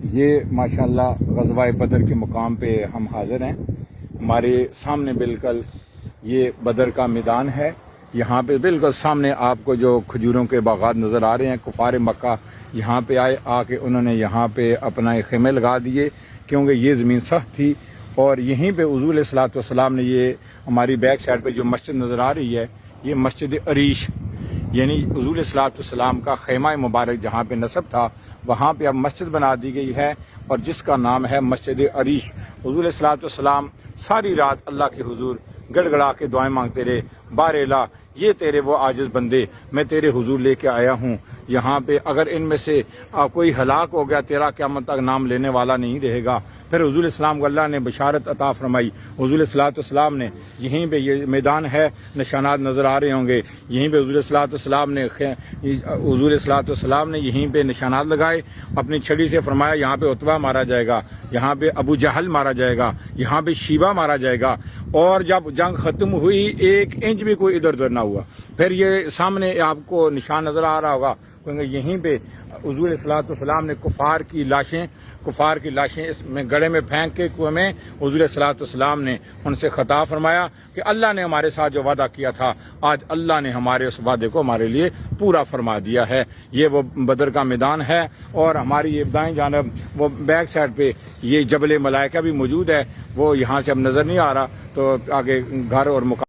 یہ ماشاءاللہ غزوہ بدر کے مقام پہ ہم حاضر ہیں۔ ہمارے سامنے بالکل یہ بدر کا میدان ہے۔ یہاں پہ بالکل سامنے آپ کو جو کھجوروں کے باغات نظر آ رہے ہیں، کفار مکہ یہاں پہ آ کے انہوں نے یہاں پہ اپنا خیمے لگا دیے، کیونکہ یہ زمین سخت تھی۔ اور یہیں پہ حضور علیہ الصلوۃ والسلام نے، یہ ہماری بیک سائڈ پہ جو مسجد نظر آ رہی ہے، یہ مسجد عریش، یعنی حضور علیہ الصلوۃ والسلام کا خیمہ مبارک جہاں پہ نصب تھا، وہاں پہ اب مسجد بنا دی گئی ہے، اور جس کا نام ہے مسجد عریش۔ حضور علیہ الصلوۃ والسلام ساری رات اللہ کے حضور گڑ گڑا کے دعائیں مانگتے رہے، بار الہ یہ تیرے وہ عاجز بندے میں تیرے حضور لے کے آیا ہوں یہاں پہ، اگر ان میں سے کوئی ہلاک ہو گیا تیرا قیامت تک نام لینے والا نہیں رہے گا۔ پھر حضور السلام کو اللہ نے بشارت عطا فرمائی۔ حضور الصلوۃ والسلام نے یہیں پہ، یہ میدان ہے، نشانات نظر آ رہے ہوں گے، یہیں پہ حضور الصلوۃ والسلام نے یہیں پہ نشانات لگائے، اپنی چھڑی سے فرمایا یہاں پہ عتبہ مارا جائے گا، یہاں پہ ابو جہل مارا جائے گا، یہاں پہ شیبہ مارا جائے گا۔ اور جب جنگ ختم ہوئی 1 انچ بھی کوئی ادھر ادھر نہ ہوا۔ پھر یہ سامنے آپ کو نشان نظر آ رہا ہوگا، کیونکہ یہیں پہ حضور الصلوۃ والسلام نے کفار کی لاشیں اس میں گڑھے میں پھینک کے کنویں میں حضور الصلوۃ والسلام نے ان سے خطاب فرمایا کہ اللہ نے ہمارے ساتھ جو وعدہ کیا تھا، آج اللہ نے ہمارے اس وعدے کو ہمارے لیے پورا فرما دیا ہے۔ یہ وہ بدر کا میدان ہے، اور ہماری یہ دائیں جانب وہ بیک سائڈ پہ یہ جبل ملائکہ بھی موجود ہے، وہ یہاں سے اب نظر نہیں آ رہا، تو آگے گھر اور مکان